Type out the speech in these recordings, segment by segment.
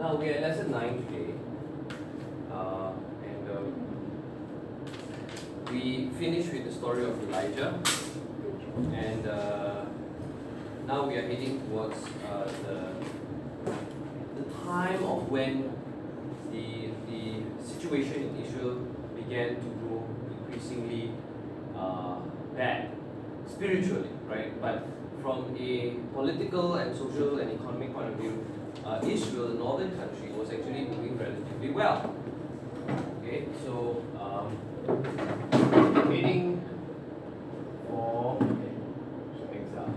Now we are at lesson 9 today, and we finished with the story of Elijah, and now we are heading towards the time of when the situation in Israel began to grow increasingly bad spiritually, right? But from a political and social and economic point of view, Israel, the northern country, was actually doing relatively well. Okay, so heading for exile.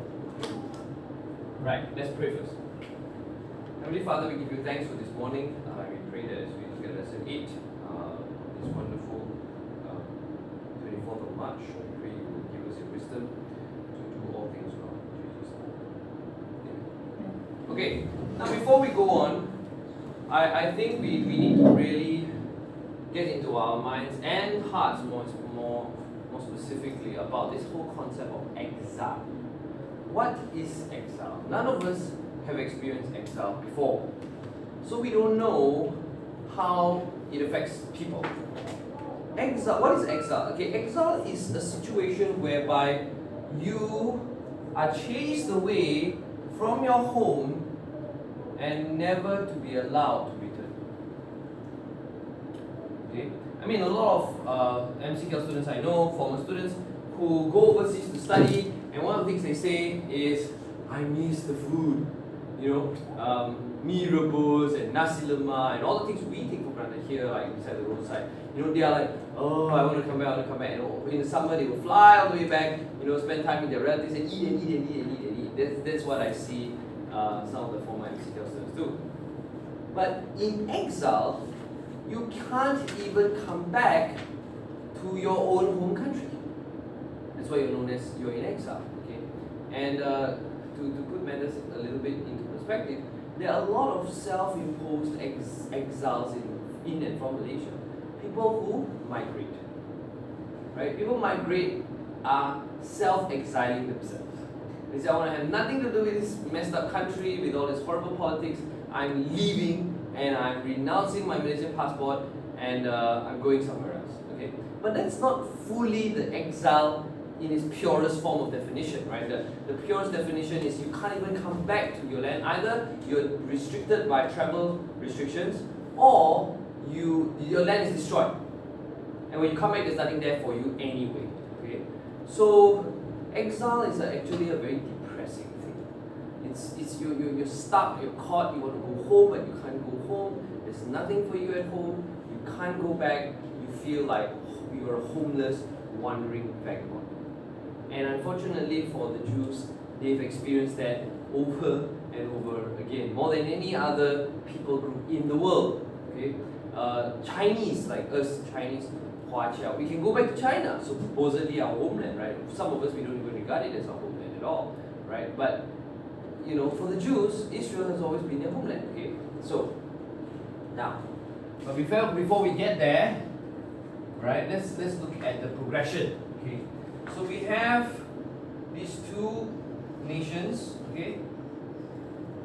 Right, let's pray first. Heavenly Father, we give you thanks for this morning. We pray that as we look at lesson 8, this wonderful 24th of March, we pray you will give us your wisdom to do all things well. Okay, now before we go on, I think we need to really get into our minds and hearts more specifically about this whole concept of exile. What is exile? None of us have experienced exile before, so we don't know how it affects people. Exile, what is exile? Okay, exile is a situation whereby you are chased away from your home and never to be allowed to return. Okay, I mean a lot of MCKL students I know, former students who go overseas to study, and one of the things they say is, I miss the food, you know, mee rebus and nasi lemak and all the things we take for granted here, like beside the roadside. You know, they are like, oh, I want to come back, I want to come back. And in the summer, they will fly all the way back, you know, spend time with their relatives and eat and eat and eat and eat and eat. That's what I see some of the former MCKL students do. But in exile, you can't even come back to your own home country. That's why you're known as you're in exile. Okay, and to put matters a little bit into perspective, there are a lot of self-imposed exiles in and from Malaysia. People who migrate, right? People migrate are self-exiling themselves. They say, I want to have nothing to do with this messed up country, with all this horrible politics. I'm leaving and I'm renouncing my Malaysian passport and I'm going somewhere else. Okay, but that's not fully the exile in its purest form of definition, right? The purest definition is you can't even come back to your land. Either you're restricted by travel restrictions, or your land is destroyed. And when you come back, there's nothing there for you anyway. Okay, so exile is actually a very depressing thing. It's you're stuck, you're caught. You want to go home, but you can't go home. There's nothing for you at home. You can't go back. You feel like you're a homeless, wandering vagabond. And unfortunately for the Jews, they've experienced that over and over again, more than any other people group in the world. Okay, Chinese, like us Chinese, Huaqiao, we can go back to China, so supposedly our homeland, right? Some of us, we don't even regard it as our homeland at all, right? But you know, for the Jews, Israel has always been their homeland. Okay, so now, but before we get there, right? Let's look at the progression. Okay. So we have these two nations, okay?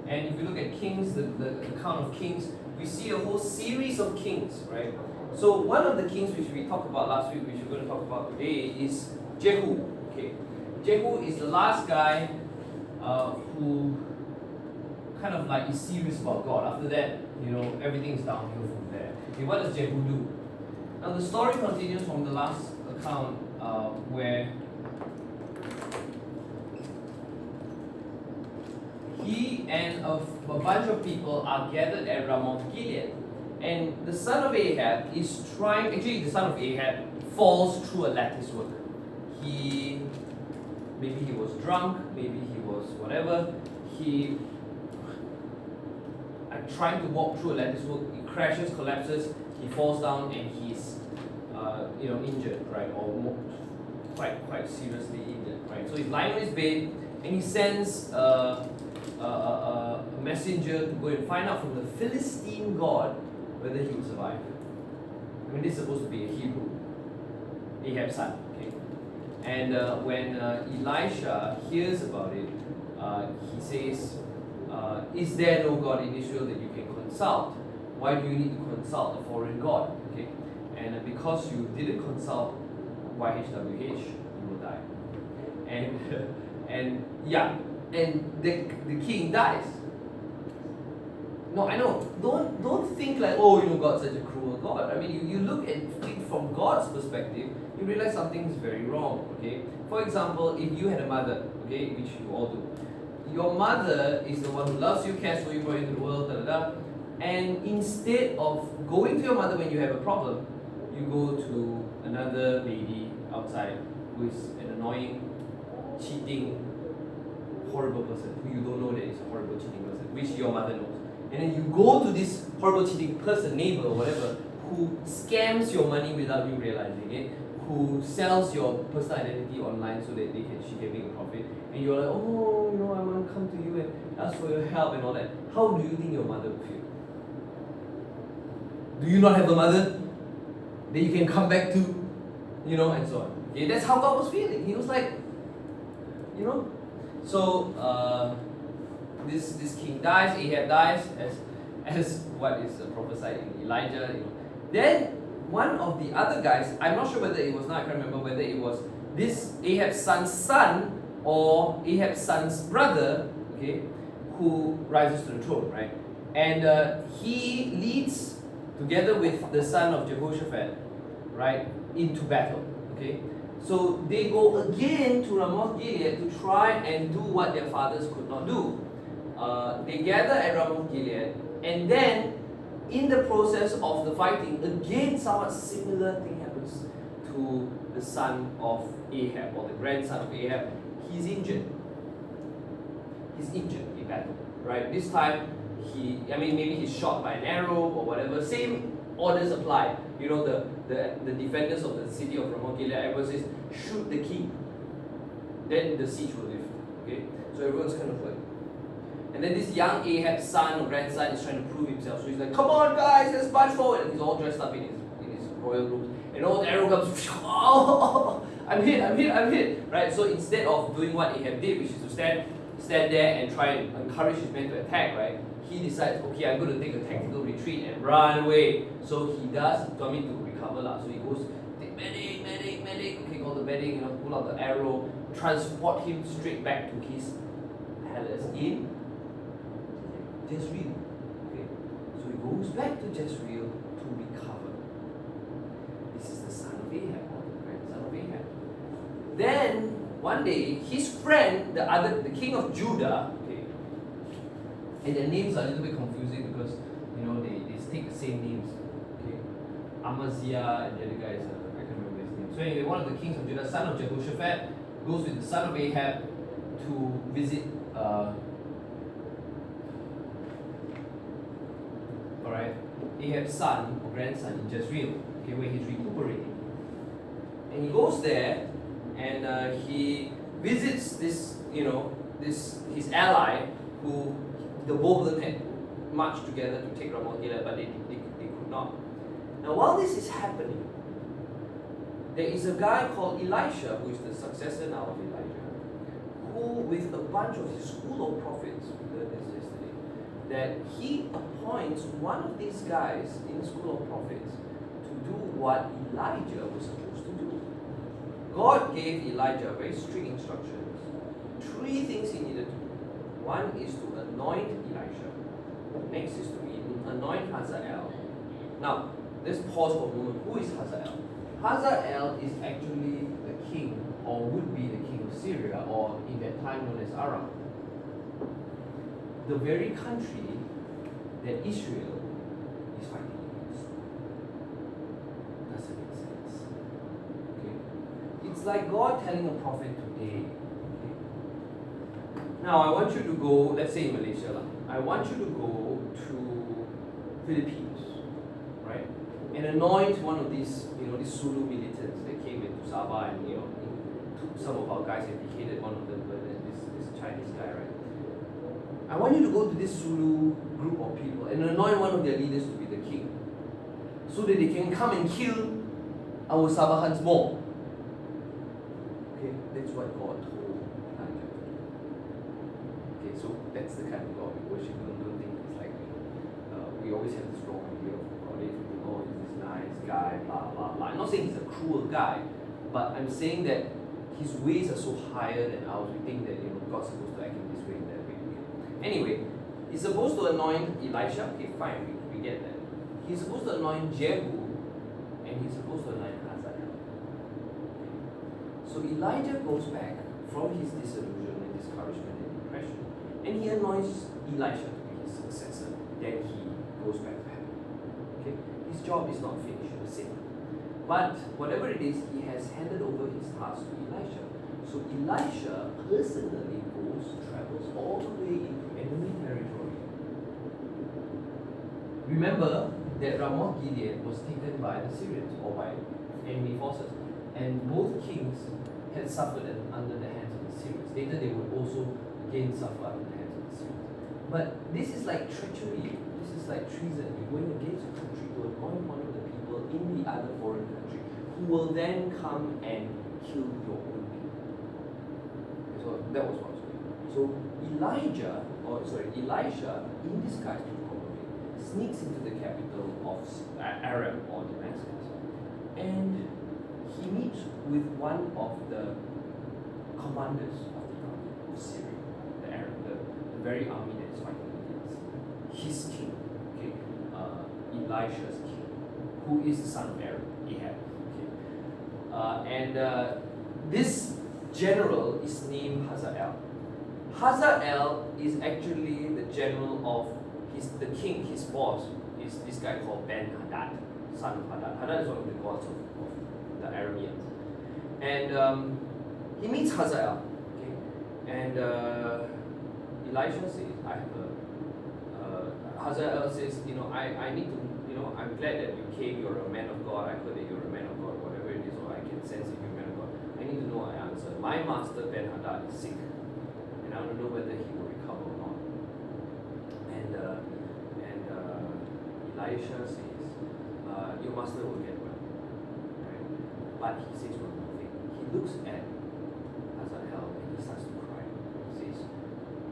And if you look at kings, the account of kings, we see a whole series of kings, right? So one of the kings which we talked about last week, which we're going to talk about today, is Jehu. Okay, Jehu is the last guy who kind of like is serious about God. After that, you know, everything is downhill from there. Okay, what does Jehu do? Now the story continues from the last account where he and a bunch of people are gathered at Ramoth Gilead, and the son of Ahab is trying. Actually, the son of Ahab falls through a lattice work. Maybe he was drunk, maybe he was whatever. He trying to walk through a lattice work. He crashes, collapses. He falls down, and he's injured, right, or quite seriously injured, right. So he's lying on his bed, and he sends a messenger to go and find out from the Philistine god whether he will survive. I mean, this is supposed to be a Hebrew, Ahab's son, okay. And when Elisha hears about it, he says, is there no God in Israel that you can consult? Why do you need to consult a foreign God? Okay, and because you didn't consult YHWH, you will die. And and the king dies. No, I know. Don't think like, oh, God's such a cruel God. I mean, you look at it from God's perspective, you realize something is very wrong. Okay. For example, if you had a mother, okay, which you all do, your mother is the one who loves you, cares for you, brought you into the world, and instead of going to your mother when you have a problem, you go to another lady outside who is an annoying, cheating, horrible person who you don't know that is a horrible, cheating person, which your mother knows. And then you go to this horrible, cheating person, neighbor or whatever, who scams your money without you realizing it, who sells your personal identity online so that she can make a profit, and you're like, oh, I want to come to you and ask for your help and all that. How do you think your mother would feel? Do you not have a mother that you can come back to, and so on? Okay, that's how God was feeling. He was like, So this king dies, Ahab dies, as what is prophesied in Elijah. Then one of the other guys, I'm not sure whether it was I can't remember whether it was this Ahab's son's son or Ahab's son's brother, okay, who rises to the throne, right? And he leads together with the son of Jehoshaphat, right, into battle, okay? So they go again to Ramoth Gilead to try and do what their fathers could not do. They gather at Ramoth Gilead, and then in the process of the fighting, again somewhat similar thing happens to the son of Ahab, or the grandson of Ahab. He's injured. He's injured in battle, right? This time, maybe he's shot by an arrow or whatever. Same orders apply. The defenders of the city of Ramoth Gilead, everyone says, shoot the king. Then the siege will lift. Okay? So everyone's kind of like. And then this young Ahab's son or grandson is trying to prove himself. So he's like, come on guys, let's march forward. And he's all dressed up in his royal robes. And all the arrow comes, oh, I'm hit. Right? So instead of doing what Ahab did, which is to stand there and try and encourage his men to attack, right? He decides, okay, I'm going to take a tactical retreat and run away. So he does, to recover. So he goes, take medic. Okay, call the medic, pull out the arrow, transport him straight back to his palace in Jezreel. Okay, so he goes back to Jezreel to recover. This is the son of Ahab, or the grandson of Ahab. Then one day, his friend, the king of Judah, okay, and their names are a little bit confusing because they take the same names. Okay, Amaziah and the other guys, I can't remember his name. So anyway, one of the kings of Judah, son of Jehoshaphat, goes with the son of Ahab to visit. Ahab's son or grandson in Jezreel, okay, where he's recuperating. And he goes there and he visits this, his ally who the both of them had marched together to take Ramoth Gilead, but they could not. Now while this is happening, there is a guy called Elisha, who is the successor now of Elijah, who with a bunch of his school of prophets, we learned this yesterday, that he appoints one of these guys in the school of prophets to do what Elijah was supposed to do. God gave Elijah very strict instructions. 3 things he needed to do. One is to anoint Elisha. Next is to anoint Hazael. Now, let's pause for a moment. Who is Hazael? Hazael is actually the king, or would be the king of Syria, or in that time known as Aram. The very country that Israel is fighting against. Doesn't make sense. Okay? It's like God telling a prophet today, okay? Now I want you to go, let's say in Malaysia, I want you to go to Philippines, right? And anoint one of these, these Zulu militants that came into Sabah and, some of our guys had beheaded one of them, but this Chinese guy, right? I want you to go to this Zulu group of people and anoint one of their leaders to be the king, so that they can come and kill our Sabahans more. Okay, that's what God told Elijah to do. Okay, Okay, so that's the kind of God we worship. Don't think it's like, we always have this wrong idea of God. We think, oh, he's this nice guy, blah, blah, blah. I'm not saying he's a cruel guy, but I'm saying that his ways are so higher than ours. We think that, God's supposed to act in this way and that way. Okay. Anyway, he's supposed to anoint Elisha. Okay, fine, we get that. He's supposed to anoint Jehu, and he's supposed to anoint Hazael. So Elijah goes back from his disillusionment, discouragement, and depression, and he anoints Elisha to be his successor. Then he goes back to heaven. Okay, his job is not finished, the same. But whatever it is, he has handed over his task to Elisha. So Elisha personally travels all the way into enemy territory. Remember that Ramoth Gilead was taken by the Syrians or by enemy forces, and both kings had suffered under the hands of the Syrians. Later they would also again suffer under the hands of the Syrians. But this is like treachery. This is like treason. You're going against your country to anoint one of the people in the other foreign country who will then come and kill your own people. So that was what was going on. So Elisha, in disguise probably, sneaks into the capital of Aram or Damascus, and he meets with one of the commanders of the army of Syria, the Aram, the very army that is fighting against his king, okay, Elisha's king, who is the son of Aram, Ahab. Okay. This general is named Hazael. Hazael is actually the general of the king, his boss, is this guy called Ben-Hadad, son of Hadad. Hadad is one of the gods of the Arameans. And he meets Hazael, okay? And Elisha says, Hazael says, I need to, I'm glad that you came, you're a man of God, I heard that you're a man of God, whatever it is, or I can sense that you're a man of God. I need to know an answer. My master Ben-Hadad is sick, and I want to know whether he will recover or not. And Elisha says, your master will get well. Right? But he says one more thing. He looks at Hazael and he starts to cry. He says,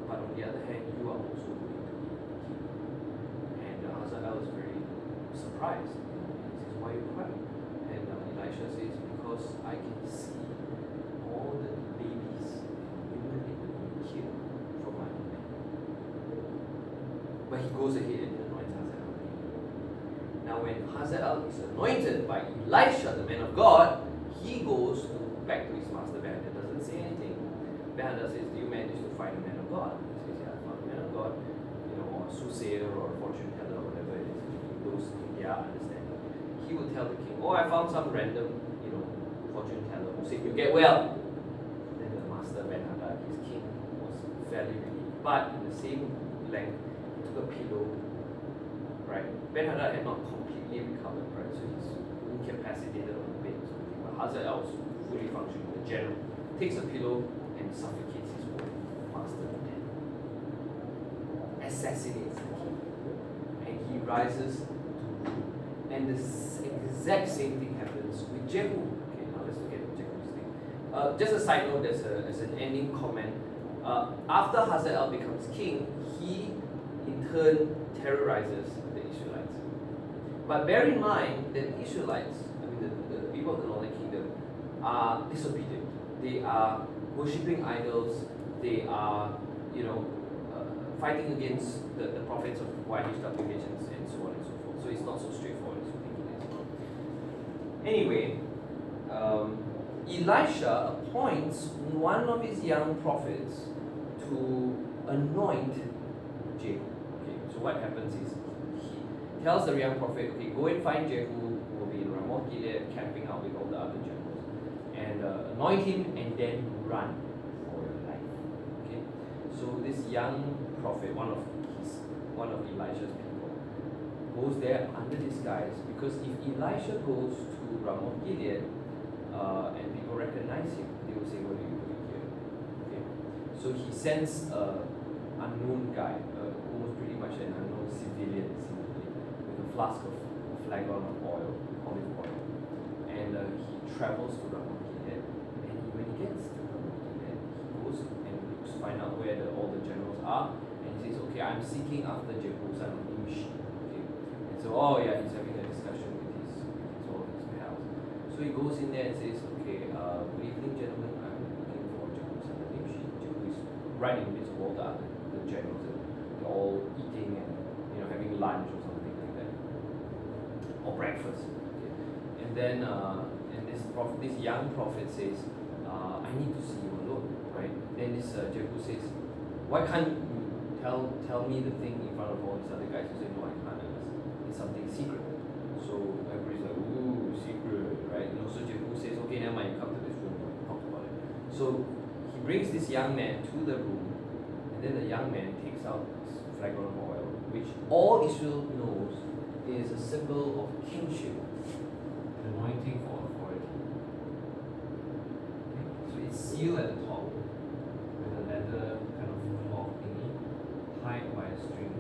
but on the other hand, you are also going to be king. And Hazael is very surprised. He says, why are you crying? And Elisha says, because I can see all the babies and women that are being killed from my own people. But he goes ahead and anoints Hazael. Now when Hazael is anointed by Elisha, the man of God, he goes back to his master Ben-Hadad. Doesn't say anything. Ben-Hadad says, do you manage to find a man of God? He says, yeah, I found a man of God, or a soothsayer or a fortune teller or whatever it is, those in their understanding. He would tell the king, oh, I found some random, fortune teller who said, you get well. Then the master Ben-Hadad, his king, was fairly relieved. But in the same length, he took a pillow, right? Ben-Hadad had not completely recovered, right? So he's incapacitated on the bed or something. But Hazael was fully functioning. The general takes a pillow and suffocates his own master to death. Assassinates the king. And he rises to rule. And the exact same thing happens with Jehu. Okay, now let's look at Jehu's thing. Just a side note, as an ending comment. After Hazael becomes king, he in turn terrorizes the Israelites. But bear in mind that the Israelites, the people of the northern kingdom, are disobedient. They are worshipping idols. They are, fighting against the prophets of YHWH and so on and so forth. So it's not so straightforward as you think it is. Anyway, Elisha appoints one of his young prophets to anoint Jehu. Okay, so what happens is he tells the young prophet, okay, go and find Jehu, who will be in Ramoth Gilead, camping out with all the other generals, and anoint him and then run for your life. Okay, so this young prophet, one of Elisha's people, goes there under disguise, because if Elisha goes to Ramoth Gilead and people recognize him, they will say, what are you doing here? Okay, so he sends an unknown guy, almost pretty much an unknown civilian, with a flask of flagon of oil, olive oil, and he travels to Ramoth Gilead, and when he gets to Ramoth Gilead, he goes and looks, find out where all the generals are, and he says, okay, I'm seeking after Jehu, son of Nimshi. Okay, and so he's having a discussion with all his pals. So he goes in there and says, okay, good evening, gentlemen. I'm looking for Jehu, son of Nimshi. Jehu is right in the midst of all the generals, and they're all eating and having lunch or something like that, or breakfast. Okay. And then this young prophet says, I need to see you alone, right? Then this Jehu says, why can't you tell me the thing in front of all these other guys? Who say, no, I can't. It's something secret. So everybody's like, ooh, secret, right? So Jehu says, okay, never mind, come to this room, we'll talk about it. So he brings this young man to the room, and then the young man takes out this flagon of oil, which all Israel knows is a symbol of kingship, an anointing for authority. Okay? So it's sealed at the top with a leather kind of cloth thingy tied by a string.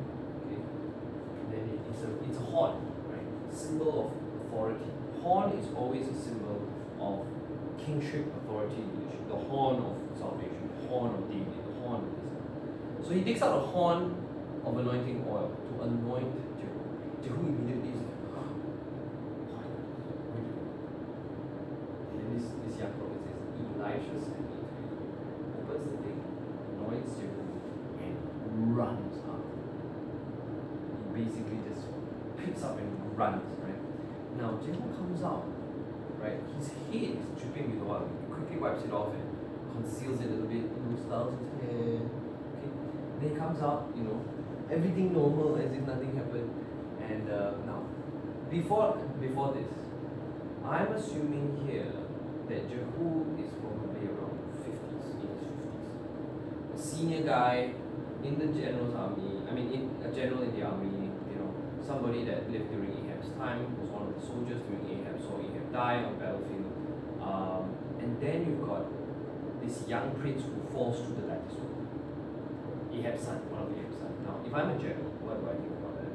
Okay? And then it's a horn, right? Symbol of authority. Horn is always a symbol of kingship, authority, leadership. The horn of salvation, the horn of David, the horn of this. So he takes out a horn of anointing oil to anoint Jehu. Jehu immediately is like, what? And then this young prophet says, Elisha sent me to you. Opens the thing, anoints Jehu, and runs up. He basically just picks up and runs, right? Now Jehu comes out, right? His head is dripping with oil. He quickly wipes it off and conceals it a little bit, styles his hair. Okay. Then he comes out, everything normal as if nothing happened. And now, before this, I'm assuming here that Jehu is probably around 50s, in his 50s. A senior guy in the general's army, a general in the army, somebody that lived during Ahab's time, was one of the soldiers during Ahab, saw Ahab die on the battlefield. And then you've got this young prince who falls through the lattice work. Ahab's son, one of Ahab's sons. Now, if I'm a general, what do I think about that?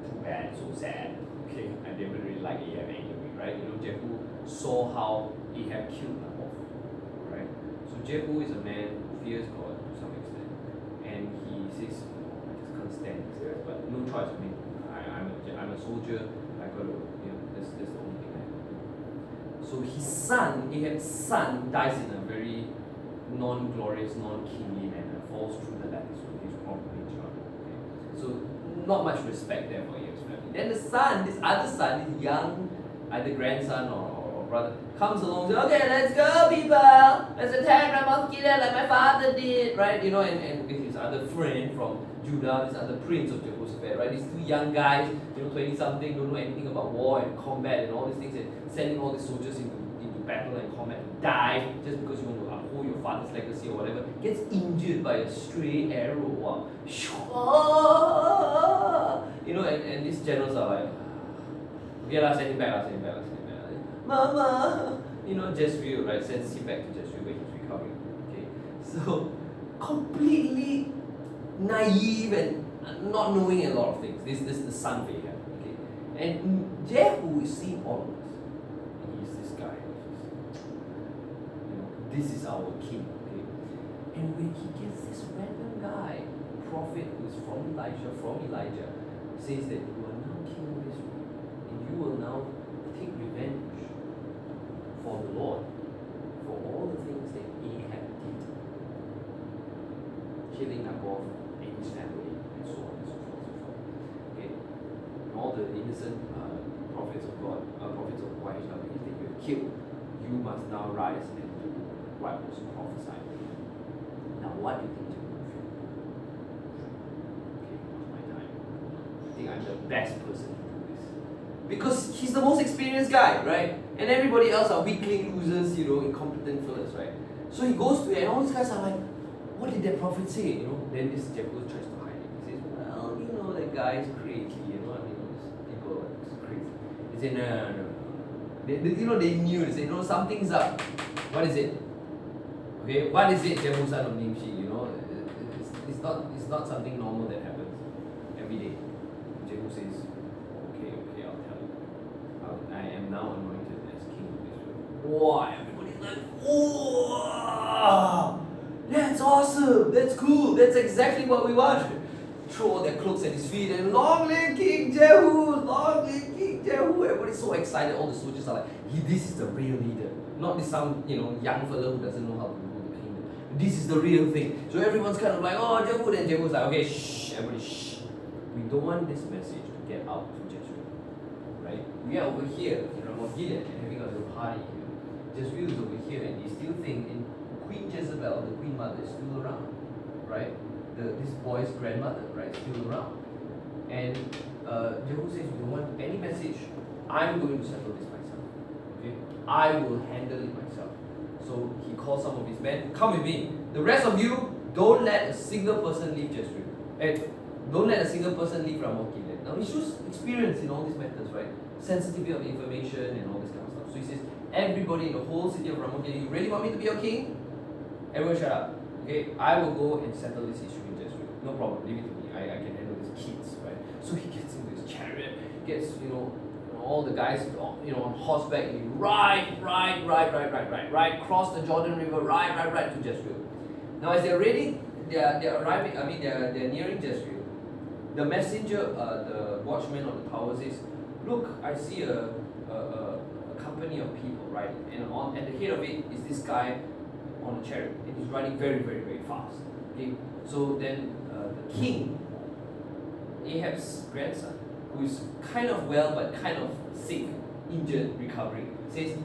Too bad, so sad. Okay, I never really like Ahab anyway, right? Jehu saw how Ahab killed Naboth, right? So Jehu is a man who fears God to some extent, and he says, I just can't stand these guys, but no choice. I'm a soldier. I got to, that's the only thing I can do. So his son, Ahab's son, dies in a very non-glorious, non-kingly manner, falls through the lattice with his probably child. Okay? So not much respect there for Ahab's family. Then the son, this other son, this young, either grandson or brother, comes along and says, okay, let's go people, let's attack Ramoth Gilead like my father did, right? And with his other friend from Judah, this other prince of Jehoshaphat, right? These two young guys, 20-something, don't know anything about war and combat and all these things, and sending all these soldiers into battle and combat to die just because you want to uphold your father's legacy or whatever, gets injured by a stray arrow. Wow. And these generals are like, okay, send him back. Mama! Jezreel, right? Sends him back to Jezreel where he's recovering. Okay. So, completely naive and not knowing a lot of things. This is the son of Ahab. Okay. And Jehu is seeing all of this. And he's this guy. This is our king. Okay. And when he gets this random guy, prophet who's from Elijah, says that you are now king of Israel, and you will now take revenge for the Lord for all the things that Ahab did, killing Naboth and his family, and so on and so forth and so forth. Okay, and all the innocent prophets of God, prophets of YHWH that you have killed, you must now rise and do what was prophesied. Now, what do you think Jehu will feel? Okay, what's my time? I think I'm the best person to do this. Because he's the most experienced guy, right? And everybody else are weakling losers, incompetent fellas, right? So he goes to it, and all these guys are like, what did that prophet say? Then this Jehu tries to hide it. He says, well, that guy is crazy, these people are crazy. He said, no. They knew, they said, no, something's up. What is it? Okay, what is it, Jehu son of Nimshi? It's not something normal that happens every day. Jehu says, okay, I'll tell you. I am now anointed as king of Israel. Wow, everybody's like, whoa, that's awesome, that's cool. exactly what we want. Throw all their cloaks at his feet and long live King Jehu, long live King Jehu. Everybody's so excited. All the soldiers are like, this is the real leader, not this some young fellow who doesn't know how to rule the kingdom. This is the real thing. So everyone's kind of like, oh, Jehu. Then Jehu's like, okay, shh, everybody, shh. We don't want this message to get out to Jezreel, right? We are over here in Ramoth Gilead and having a little party here. Jezreel is over here, and they still think in Queen Jezebel, the queen mother, is still around, right? This boy's grandmother, right, still around. And Jehu says, we don't want any message. I'm going to settle this myself. Okay? I will handle it myself. So he calls some of his men, come with me. The rest of you, don't let a single person leave Jezreel. And don't let a single person leave Ramoth Gilead. Now he shows experience in all these matters, right? Sensitivity of information and all this kind of stuff. So he says, everybody in the whole city of Ramoth Gilead, you really want me to be your king? Everyone shut up. Okay, I will go and settle this issue in Jezreel. No problem, leave it to me. I can handle these kids, right? So he gets into his chariot, gets, all the guys, on horseback, and he ride, cross the Jordan River, ride to Jezreel. Now as they're ready, they're arriving, they're nearing Jezreel. The messenger, the watchman on the tower says, look, I see a company of people, right? And at the head of it is this guy on a chariot, and he's riding very, very, very fast. Okay, so then the king, Ahab's grandson, who is kind of well but kind of sick, injured, recovering, says,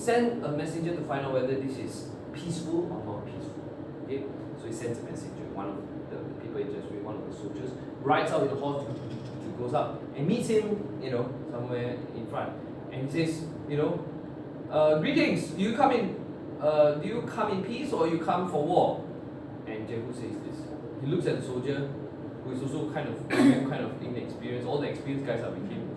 send a messenger to find out whether this is peaceful or not peaceful. Okay, so he sends a messenger. One of the people in Jezreel, one of the soldiers, rides out with a horse, goes up and meets him, somewhere in front, and he says, greetings. Do you come in peace or you come for war? And Jehu says this. He looks at the soldier, who is also kind of inexperienced. All the experienced guys are with him,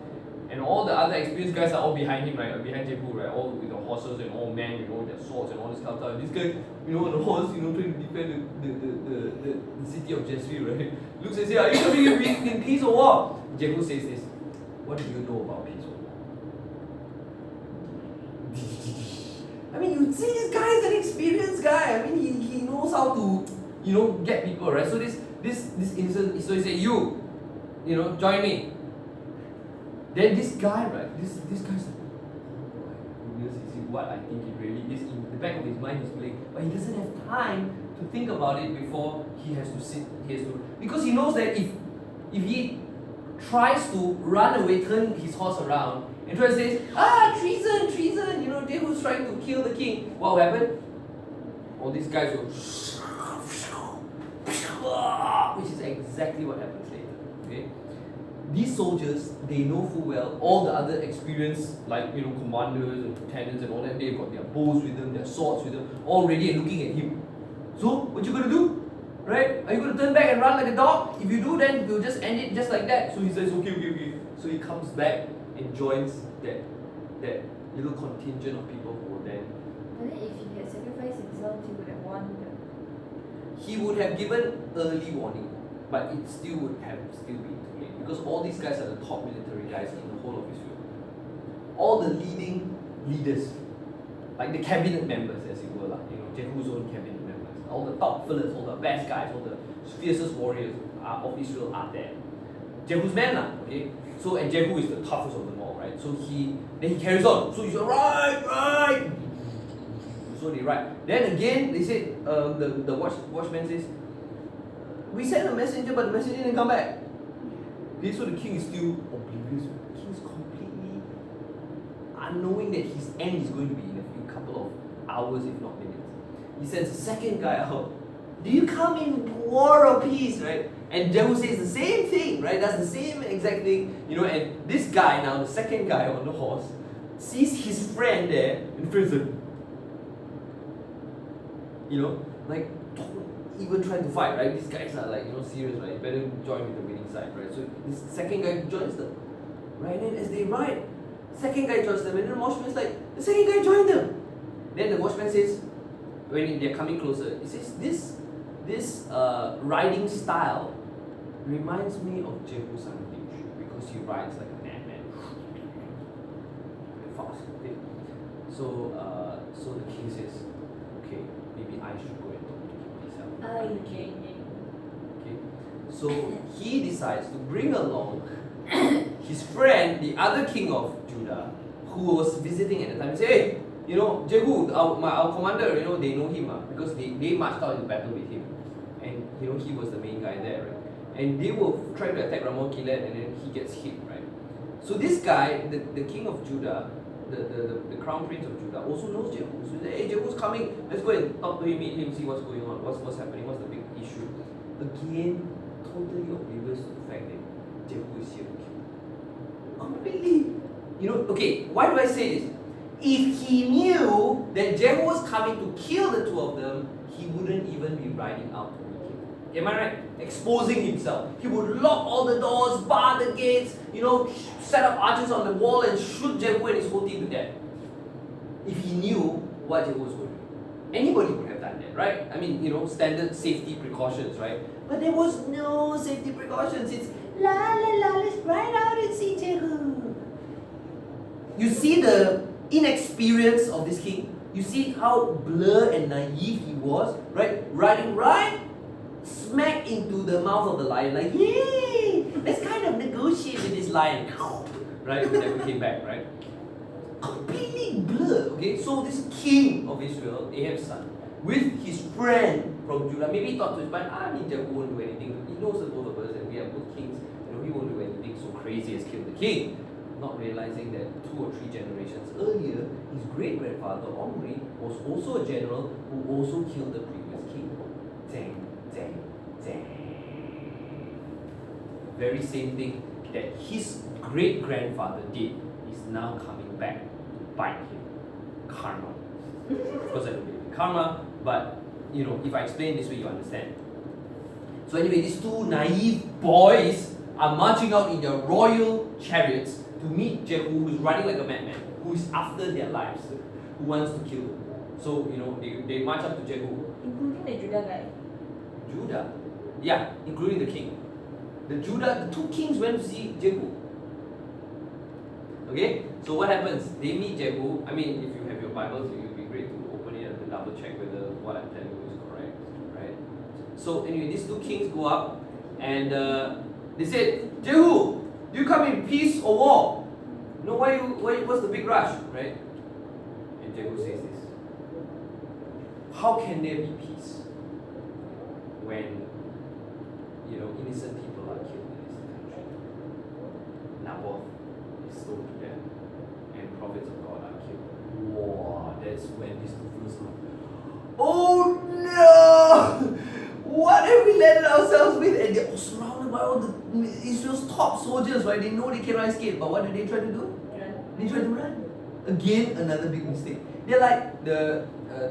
and all the other experienced guys are all behind him, right? Behind Jehu, right? All with the horses and all men, their swords and all this kind of stuff. This guy, on the horse, trying to defend the city of Jezreel, right? Looks and says, are you coming in peace or war? Jehu says this. What do you know about peace or war? You see, this guy is an experienced guy. He knows how to, get people, right? So this instant, so he said, join me. Then this guy, right? This guy's like, oh my goodness, is it what I think it really is? In the back of his mind, he's playing, but he doesn't have time to think about it before he has to sit. Because he knows that if he tries to run away, turn his horse around, and tries to say, treason, Jehu's trying to kill the king. What will happen? All these guys will, which is exactly what happens later. Okay? These soldiers, they know full well, all the other experienced, commanders and lieutenants and all that, they've got their bows with them, their swords with them, all ready and looking at him. So, what you gonna do? Right? Are you gonna turn back and run like a dog? If you do, then we'll just end it just like that. So he says, okay. So he comes back and joins that little contingent of people who were there. But then if he had sacrificed himself, he would have won. He would have given early warning, but it still would have been too late, because all these guys are the top military guys in the whole of Israel. All the leading leaders, like the cabinet members, as it were, Jehu's own cabinet members, all the top fellas, all the best guys, all the fiercest warriors of Israel are there. Jehu's men, okay? So, and Jehu is the toughest of them all, right? So he carries on. So he's like, right. So they ride. Then again, they said, the watchman says, we sent a messenger, but the messenger didn't come back. Okay, so the king is still oblivious. The king is completely unknowing that his end is going to be in a couple of hours, if not minutes. He sends a second guy out. Do you come in war or peace, right? And Jehu says the same thing, right? Does the same exact thing, and this guy now, the second guy on the horse, sees his friend there in prison. Don't even try to fight, right? These guys are serious, right? You better join with the winning side, right? So this second guy joins them, right? And then as they ride, second guy joins them, and then the watchman is like, the second guy joined them. Then the watchman says, when they're coming closer, he says, this riding style reminds me of Jehu son of Nimshi, because he rides like a madman, very fast. Okay? So the king says, okay, maybe I should go and talk to him myself. Okay. Okay, so he decides to bring along his friend, the other king of Judah, who was visiting at the time. He said, hey, you know, Jehu, our commander, you know, they know him because they marched out in battle with him. And, you know, he was the main guy there, right? And they were trying to attack Ramoth Gilead and then he gets hit, right? So this guy, the king of Judah, the crown prince of Judah, also knows Jehu. So he said, hey, Jehu's coming. Let's go and talk to him, meet him, see what's going on, what's happening, what's the big issue. Again, totally oblivious to the fact that Jehu is here to kill. Completely. You know, okay, why do I say this? If he knew that Jehu was coming to kill the two of them, he wouldn't even be riding out to meet him. Am I right? Exposing himself. He would lock all the doors, bar the gates, you know, set up archers on the wall and shoot Jehu and his whole team to death. If he knew what Jehu was going to do. Anybody would have done that, right? I mean, you know, standard safety precautions, right? But there was no safety precautions. It's la la la, let's ride out and see Jehu. You see the inexperience of this king? You see how blurred and naive he was, right? Riding right smack into the mouth of the lion, like, yay! Let's kind of negotiate with this lion. Right? When Never came back, right? Completely blurred, okay? So this king of Israel, Ahab's son, with his friend from Judah, maybe he thought to his mind, Jehu won't do anything. He knows the both of us and we are both kings, you know, he won't do anything so crazy as kill the king. Not realizing that 2 or 3 generations earlier, his great-grandfather Omri was also a general who also killed the previous king. Dang, dang, dang. Very same thing that his great-grandfather did is now coming back to bite him. Karma. Of course I don't believe in karma, but you know, if I explain this way, you understand. So anyway, these 2 naive boys are marching out in their royal chariots to meet Jehu, who is running like a madman, who is after their lives, who wants to kill them. So, you know, they march up to Jehu. Including the Judah guy. Judah? Yeah, including the king. The 2 kings went to see Jehu. Okay? So what happens? They meet Jehu. I mean, if you have your Bibles, it would be great to open it and to double check whether what I'm telling you is correct. Right? So anyway, these 2 kings go up and they said, Jehu, do you come in peace or war? No, what's the big rush, right? And Jehu says this. How can there be peace when, you know, innocent people are killed in this country? Naboth is stoned to death and prophets of God are killed. Wow, that's when these 2 fools are, oh no! What have we landed ourselves with? And they're all surrounded by all the Israel's top soldiers, right? They know they cannot escape, but what do they try to do? Run. They try to run. Again, another big mistake. They're like the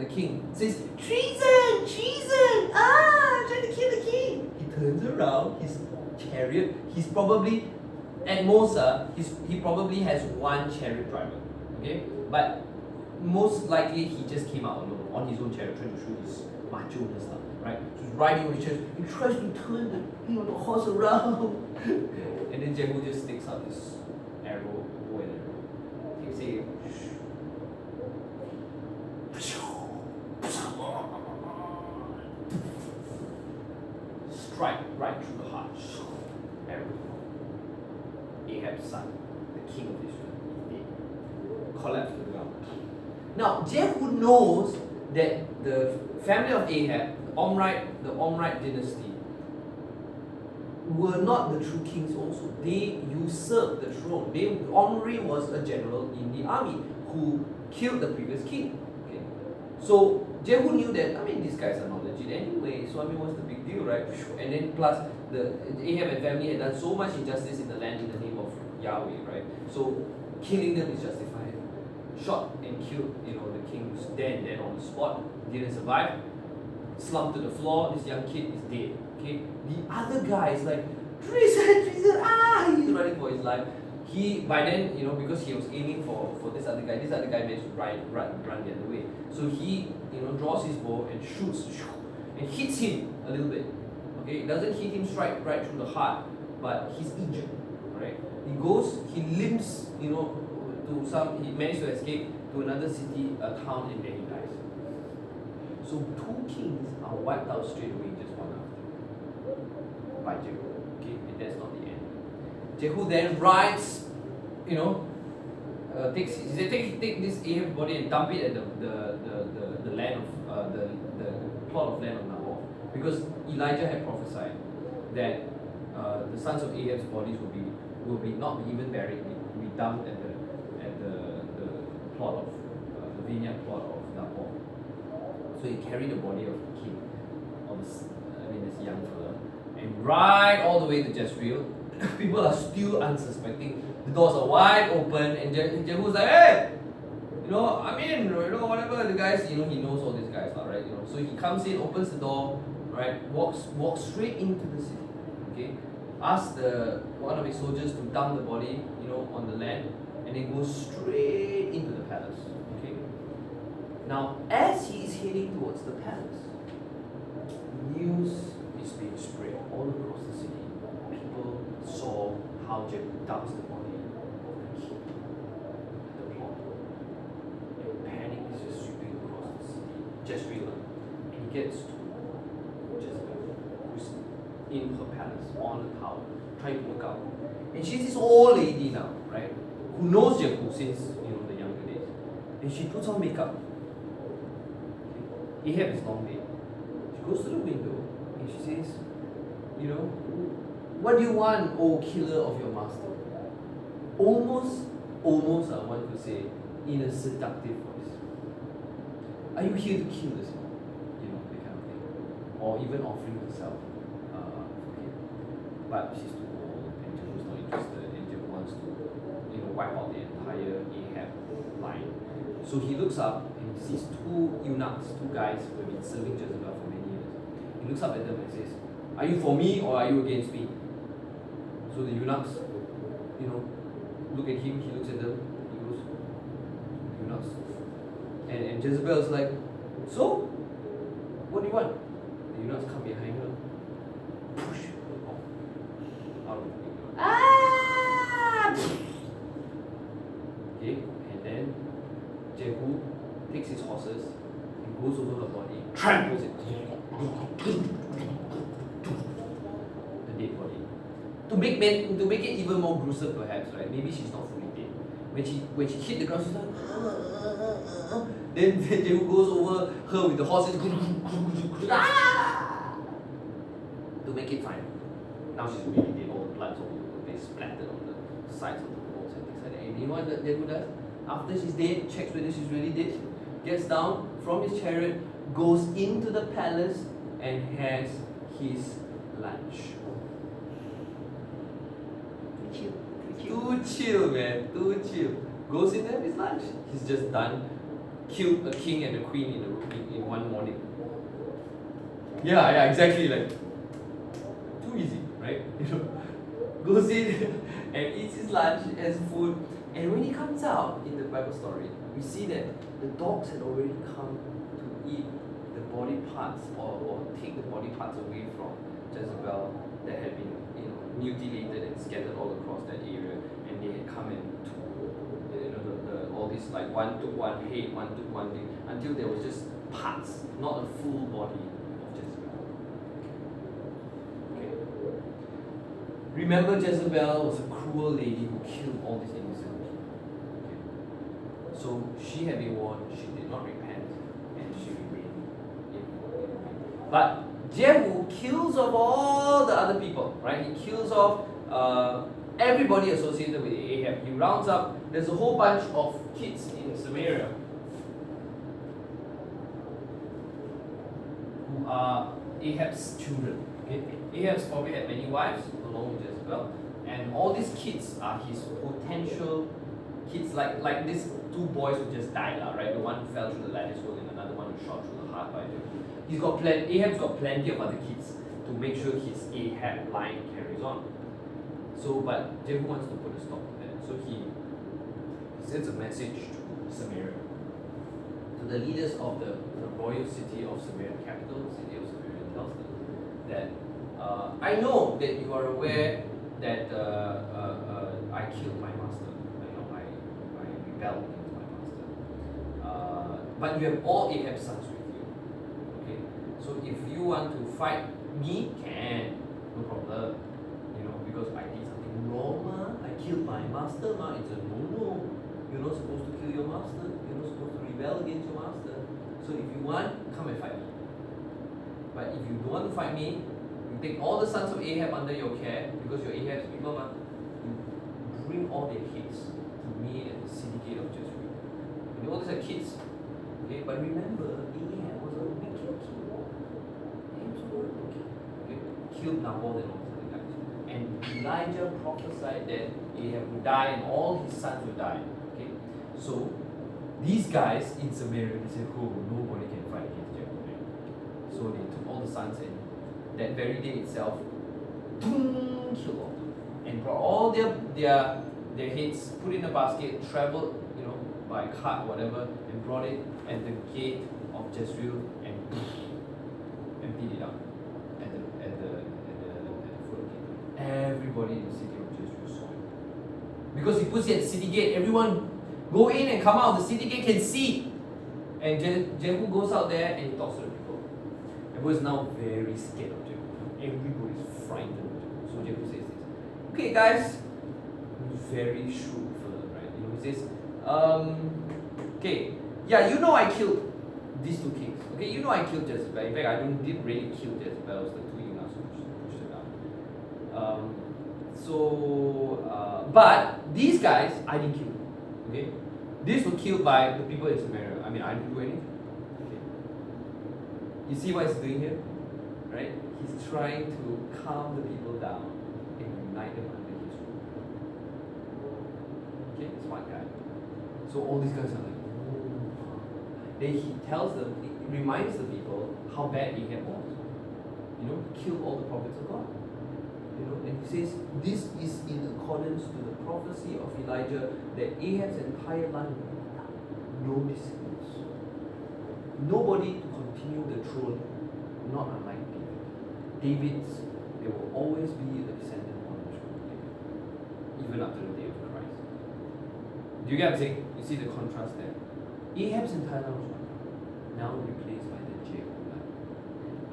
king says, treason, treason! Trying to kill the king. He turns around, his chariot. He's probably at most, he probably has 1 chariot driver. Okay, but most likely he just came out alone on his own chariot, trying to show his macho and stuff. Right? He's riding on his chariot. He tries to turn the horse around. And then Jehu just sticks out this arrow, bow and arrow. Takes it. Strike right through the heart. Arrow. Ahab's son, the king of Israel, is dead. Collapsed to the ground. Now, Jehu knows that the family of Ahab, the Omrite dynasty, were not the true kings also. They usurped the throne. Omri was a general in the army who killed the previous king. Okay? So Jehu knew that, I mean, these guys are not legit anyway, so I mean, what's the big deal, right? And then plus, the Ahab and family had done so much injustice in the land in the name of Yahweh, right? So killing them is justified. Shot and killed, you know, the king was dead on the spot, didn't survive, slumped to the floor, this young kid is dead. Okay? The other guy is like, treason, treason, he's running for his life. He, by then, you know, because he was aiming for this other guy managed to run the other way. So he, you know, draws his bow and shoots, and hits him a little bit. Okay, it doesn't hit him straight right through the heart, but he's injured. Right? He limps, you know, he managed to escape to another city, a town, and then he dies. So 2 kings are wiped out straight away, just one after, by Jehu. Okay, and that's not the end. Jehu then rides, he said, take this Ahab's body and dump it at the land of the plot of land of Nabal, because Elijah had prophesied that the sons of Ahab's bodies will be not be even buried, will be dumped at the plot of the vineyard plot of Nabal. So he carried the body of the king, this young fella, and ride all the way to Jezreel. People are still unsuspecting. The doors are wide open, and Jehu's like, hey, whatever. The guys, he knows all these guys, right? So he comes in, opens the door, right? Walks straight into the city. Okay, asks one of his soldiers to dump the body, on the land, and then goes straight into the palace. Okay. Now, as he is heading towards the palace, news is being spread all across the city. People saw how Jehu dumps the body of the king at the plot. And panic is just sweeping across the city, Jezreel, and he gets to Jezebel, who's in her palace, on the tower, trying to look out. And she's this old lady now, right, who knows Jehu since, the younger days. And she puts on makeup. Ahab is long dead. She goes to the window and she says, what do you want, O killer of your master? Almost I want to say, in a seductive voice. Are you here to kill this man? That kind of thing. Or even offering herself for him. But she's too old and Jehu's not interested, and Jehu wants to, wipe out the entire Ahab line. So he looks up and he sees 2 eunuchs, 2 guys who have been serving Jezebel for many years. He looks up at them and says, are you for me or are you against me? So the eunuchs, look at him, he looks at them, he goes, eunuchs. And Jezebel's like, so? What do you want? The eunuchs come behind her, push her off, out of the window. Ah! Okay, and then Jehu takes his horses and goes over her body, tramples it. The dead body. To make it even more gruesome, perhaps, right? Maybe she's not fully dead. When she hit the ground, she's like, then Jehu goes over her with the horses, to make it final. Now she's really dead. All the blood's all over the place, splattered on the sides of the walls and things like that. And you know what Jehu does? After she's dead, checks whether she's really dead, gets down from his chariot, goes into the palace, and has his lunch. Too chill, man. Too chill. Goes in there, his lunch. He's just done. Killed a king and a queen in one morning. Yeah, exactly. Like, too easy, right? Goes in and eats his lunch, has food, and when he comes out in the Bible story, we see that the dogs had already come to eat the body parts or take the body parts away from Jezebel that had been mutilated and scattered all across that area, and they had come and took all this, like, one took one head, one took one thing, until there was just parts, not a full body of Jezebel. Okay. Remember, Jezebel was a cruel lady who killed all these innocent people. Okay. So she had been warned, she did not repent, and she remained in. But Jehu kills off all the other people, right? He kills off everybody associated with Ahab. He rounds up, there's a whole bunch of kids in Samaria who are Ahab's children. Okay? Ahab's probably had many wives along with Jezebel, and all these kids are his potential kids, like these 2 boys who just died, right? The one who fell through the lattice hole and another one who shot through the heart by Jehu. Ahab's got plenty of other kids to make sure his Ahab line carries on. So, but Jehu wants to put a stop to that. So he sends a message to Samaria, to the leaders of the royal city of Samaria, the capital city of Samaria, and tells them that I know that you are aware that I killed my master. I rebelled against my master. But you have all Ahab's sons with you. So if you want to fight me, can, no problem. You know, because I did something wrong, I killed my master, it's a no-no. You're not supposed to kill your master. You're not supposed to rebel against your master. So if you want, come and fight me. But if you don't want to fight me, you take all the sons of Ahab under your care, because you're Ahab's people, you bring all their kids to me at the city gate of Jezreel. And all these are kids. Okay, but remember, Ahab was a wicked king. Okay, killed Nabal and all these other guys. And Elijah prophesied that Ahab would die and all his sons would die. Okay, so these guys in Samaria, they said, oh, nobody can fight against Jehoram. So they took all the sons and that very day itself, boom, killed all of them. And brought all their heads, put in a basket, traveled, by cart, whatever, and brought it at the gate of Jezreel and emptied it out at the foot of the gate. Everybody in the city of Jezreel saw it. Because he puts it at the city gate, everyone go in and come out, the city gate can see. And Jehu goes out there and he talks to the people. Everyone's now very scared of Jehu. Everybody's frightened of Jehu. So Jehu says this. Okay guys, very shrewd fella, right? He says, okay, yeah, I killed these two kings. Okay, I killed Jezebel. In fact, I didn't really kill Jezebel. It was the two eunuchs who pushed her down. But these guys, I didn't kill. Okay, these were killed by the people in Samaria. I mean, I didn't do anything. Okay, you see what he's doing here, right? He's trying to calm the people down and unite them under his rule. Okay, smart guy. So all these guys are like, oh. Then he tells them, he reminds the people how bad Ahab was. Killed all the prophets of God. And he says, this is in accordance to the prophecy of Elijah that Ahab's entire line will no descendants. Nobody to continue the throne, not unlike David. David's, there will always be a descendant on the throne, even after the day of Christ. Do you get what I'm saying? You see the contrast there. Ahab's entire line was now replaced by the Jehu line.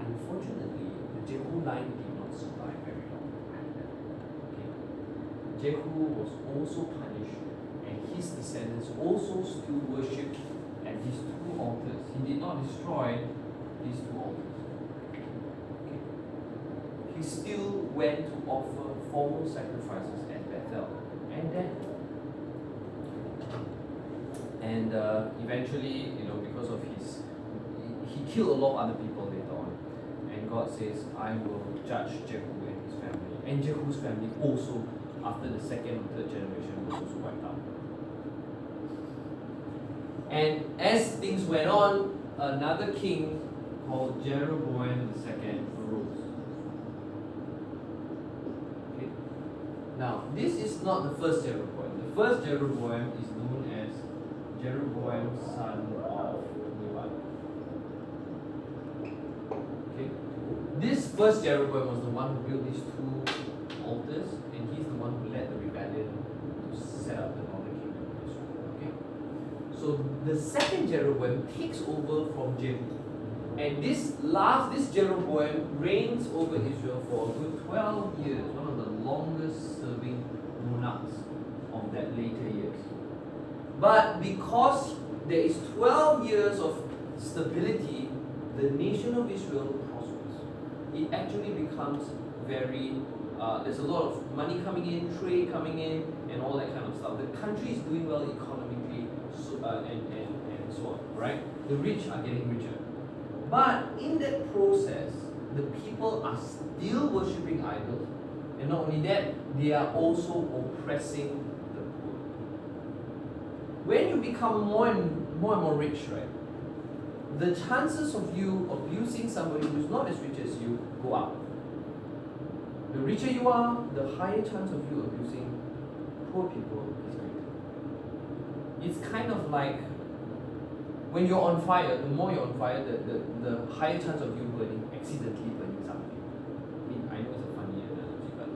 Unfortunately, the Jehu line did not survive very long. Okay. Jehu was also punished, and his descendants also still worshipped at these two altars. He did not destroy these two altars. Okay. He still went to offer formal sacrifices at Bethel and Dan. And eventually, because of he killed a lot of other people later on. And God says, I will judge Jehu and his family. And Jehu's family also, after the second or third generation, was also wiped out. And as things went on, another king called Jeroboam II arose. Okay? Now, this is not the first Jeroboam. The first Jeroboam is known as Jeroboam, son of Nebat. Okay? This first Jeroboam was the one who built these two altars, and he's the one who led the rebellion to set up the northern kingdom of Israel. Okay? So the second Jeroboam takes over from Jehu. And this Jeroboam reigns over Israel for a good 12 years, one of the longest serving monarchs of that later years. But because there is 12 years of stability, the nation of Israel prospers. It actually becomes very, there's a lot of money coming in, trade coming in, and all that kind of stuff. The country is doing well economically, and so on, right? The rich are getting richer. But in that process, the people are still worshipping idols, and not only that, they are also oppressing the poor. When you become more and more rich, right, the chances of you abusing somebody who's not as rich as you go up. The richer you are, the higher chance of you abusing poor people is greater. It's kind of like when you're on fire, the more you're on fire, the higher chance of you accidentally burning something. I mean, I know it's a funny analogy, but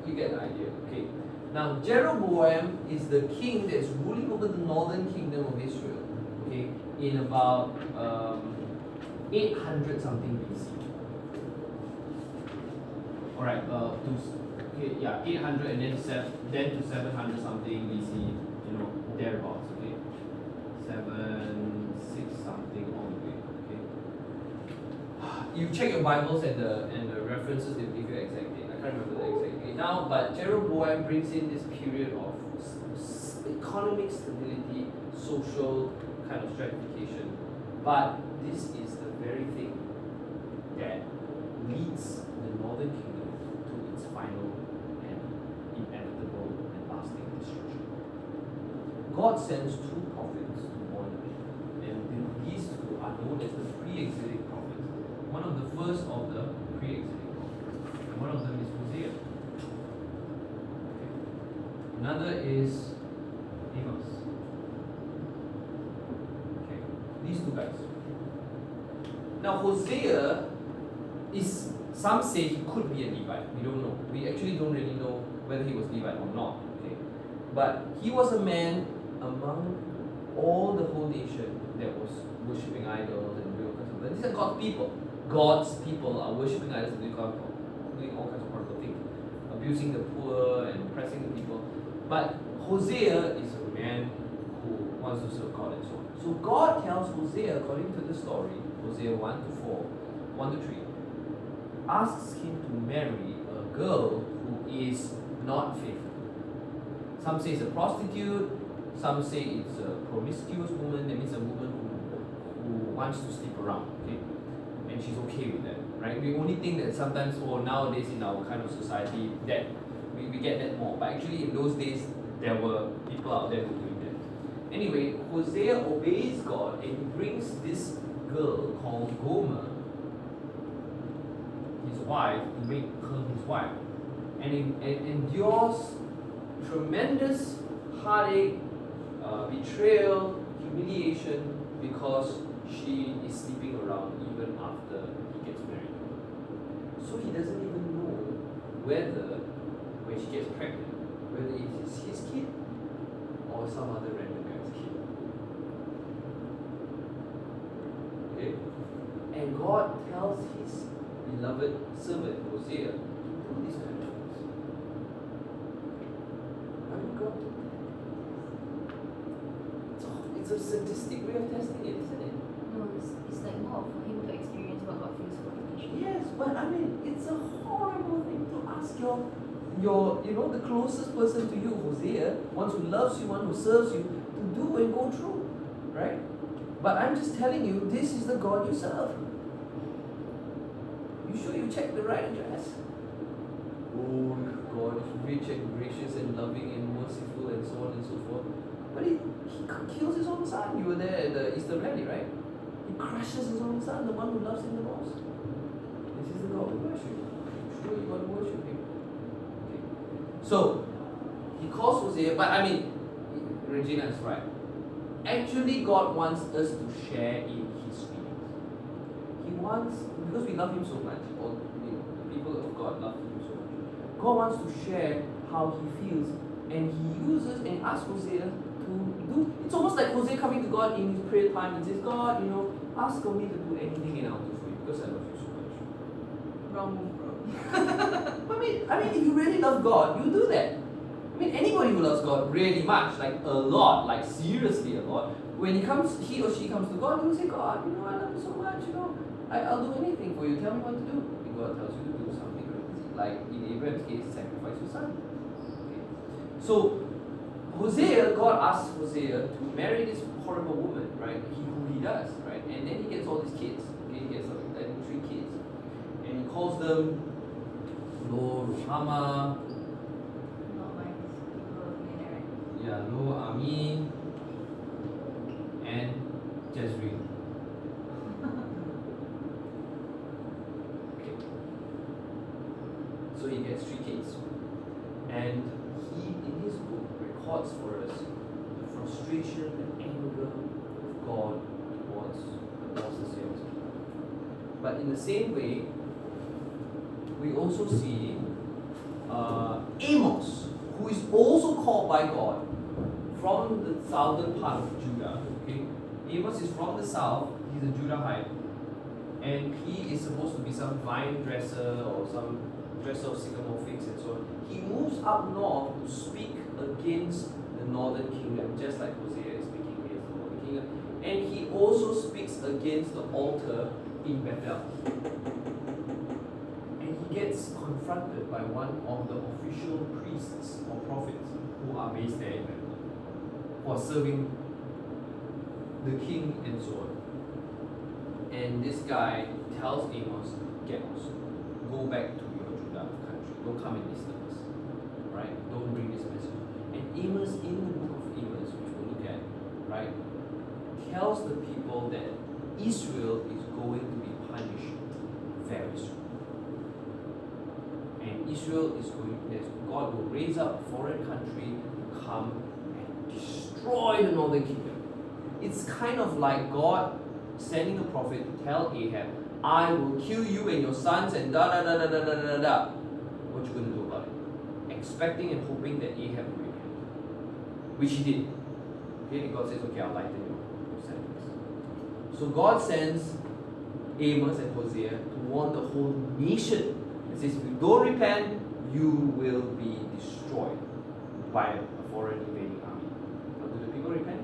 you get the idea. Okay. Now, Jeroboam is the king that's ruling over the northern kingdom of Israel. Okay, in about 800 something BC. Alright, 800 and then to 700 something BC, thereabouts, okay? 6 something all the way, okay? You check your Bibles and the references, they'll give you exact date. I can't remember the exact date now, but Jeroboam brings in this period of economic stability, social kind of stratification. But this is the very thing that leads the northern kingdom to its final and inevitable and lasting destruction. God sends 2 prophets to warn them, and these 2 are known as the pre-exilic prophets. One of the first of the pre-exilic prophets. And one of them is Hosea. Okay. Another is Amos. Okay. These 2 guys. Now Hosea is, some say he could be a Levite. We don't know. We actually don't really know whether he was Levite or not. Okay. But he was a man among all the whole nation that was worshipping idols and doing all kinds of things. These are God's people. God's people are worshipping idols and doing all kinds of horrible things. Abusing the poor and oppressing the people. But Hosea is a man who wants to serve God and so on. So God tells Hosea, according to the story, Hosea 1 to 4, 1 to 3, asks him to marry a girl who is not faithful. Some say it's a prostitute, some say it's a promiscuous woman, that means a woman who wants to sleep around, okay? And she's okay with that, right? We only think that sometimes, nowadays in our kind of society, that we get that more. But actually in those days, there were people out there who were doing that. Anyway, Hosea obeys God and he brings this girl called Gomer, his wife, to make her his wife. And endures tremendous heartache, betrayal, humiliation, because she is sleeping around even after he gets married. So he doesn't even know whether, when she gets pregnant, whether it is his kid or some other random guy's kid. Okay? And God tells his beloved servant Hosea to do these kind of things. I mean, God, it's a sadistic way of testing it, isn't it? No, it's like more for him to experience what God feels for him. Yes, but I mean, it's a horrible thing to ask your the closest person to you, Hosea, one who loves you, one who serves you, to do and go through, right? But I'm just telling you, this is the God you serve. You sure you check the right address? Oh, God is rich and gracious and loving and merciful and so on and so forth. But he kills his own son. You were there at the Easter rally, right? He crushes his own son, the one who loves him the most. This is the God we worship. Sure, you got to worship him. Okay. So, he calls Hosea, but I mean, Regina is right. Actually, God wants us to share in his feelings. He wants, because we love him so much, or the people of God love him so much, God wants to share how he feels, and he uses and asks Hosea to do. It's almost like Hosea coming to God in his prayer time and says, God, ask of me to do anything and I'll do for you because I love you so much. Wrong move, bro. I mean, if you really love God, you do that. I mean, anybody who loves God really much, like a lot, like seriously a lot, when he or she comes to God, they will say, God, I love you so much, I'll do anything for you. Tell me what to do. And God tells you to do something crazy, like in Abraham's case, sacrifice your son. Okay. So, God asks Hosea to marry this horrible woman, right? Who he does, right? And then he gets all these kids. Okay, he gets like 3 kids. And he calls them Lo Ruhama, Lo Ami, and Jezreel. Okay. So he gets 3 kids. And he, in his book, records for us the frustration and anger of God towards the apostates. But in the same way, we also see Amos, who is also called by God from the southern part of Judah. Okay, Amos is from the south. He's a Judahite, and he is supposed to be some vine dresser or some dresser of sycamore figs and so on. He moves up north to speak against the northern kingdom, just like Hosea is speaking against the northern kingdom. And he also speaks against the altar in Bethel. And he gets confronted by one of the official priests or prophets who are based there in Bethel, who are serving the king and so on. And this guy tells Amos, get lost, go back to your Judah country, don't come and disturb us, right? Don't bring this message. And Amos, in the book of Amos, which we'll look at, right, tells the people that Israel is going to be punished very soon. And Israel is going, God will raise up a foreign country to come and destroy the northern kingdom. It's kind of like God sending a prophet to tell Ahab, I will kill you and your sons and da da da da da da da da. What you going to do about it? Expecting and hoping that Ahab will repent. Which he did. Okay, and God says, okay, I'll lighten your sentence. So God sends Amos and Hosea to warn the whole nation. It says, if you don't repent, you will be destroyed by a foreign invading army. But do the people repent?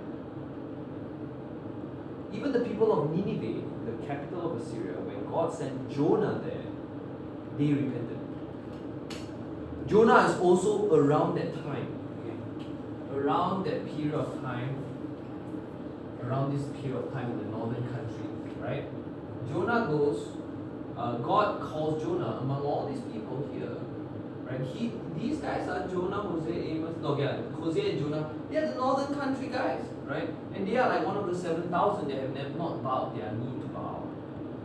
Even the people of Nineveh, the capital of Assyria, when God sent Jonah there, they repented. Jonah is also around that time. Okay? Around that period of time, around this period of time in the northern country, right? Jonah goes, God calls Jonah among all these people here, right? These guys are Jonah, Hosea, Amos, Hosea and Jonah. They are the northern country guys, right? And they are like one of the 7,000 that have not bowed their knee to Baal.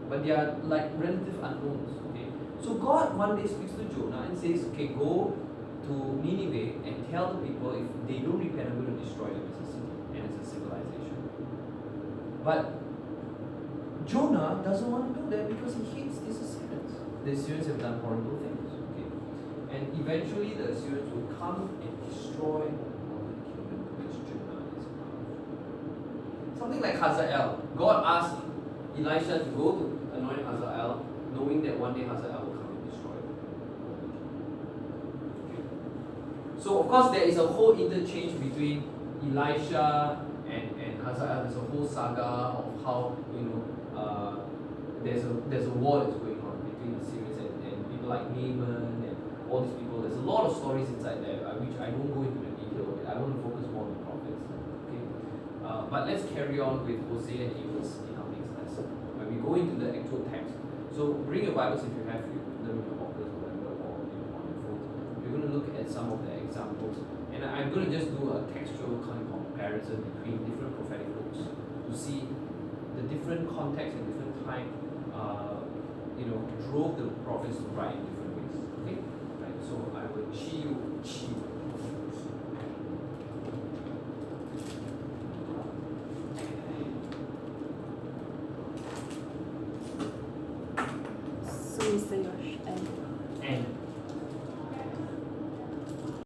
But they are like relative unknowns, okay? So God one day speaks to Jonah and says, okay, go to Nineveh and tell the people if they don't repent, I'm going to destroy them as a city and as a civilization. But Jonah doesn't want to do that because he hates these Assyrians. The Assyrians have done horrible things, okay? And eventually the Assyrians will come and destroy something like Hazael. God asked Elisha to go to anoint Hazael, knowing that one day Hazael will come and destroy him. Okay. So of course there is a whole interchange between Elisha and Hazael. There's a whole saga of how, there's a war that's going on between the Syrians and people like Naaman and all these people. There's a lot of stories inside there, which I won't go into the detail of it. I want to focus more on the prophets. But let's carry on with Hosea and Amos in our next lesson, when we go into the actual text. So bring your Bibles if you have them in your office or whatever, or on your phone. We're going to look at some of the examples, and I'm going to just do a textual kind of comparison between different prophetic books to see the different context and different time, drove the prophets to write in different ways. Okay, right. So I will see you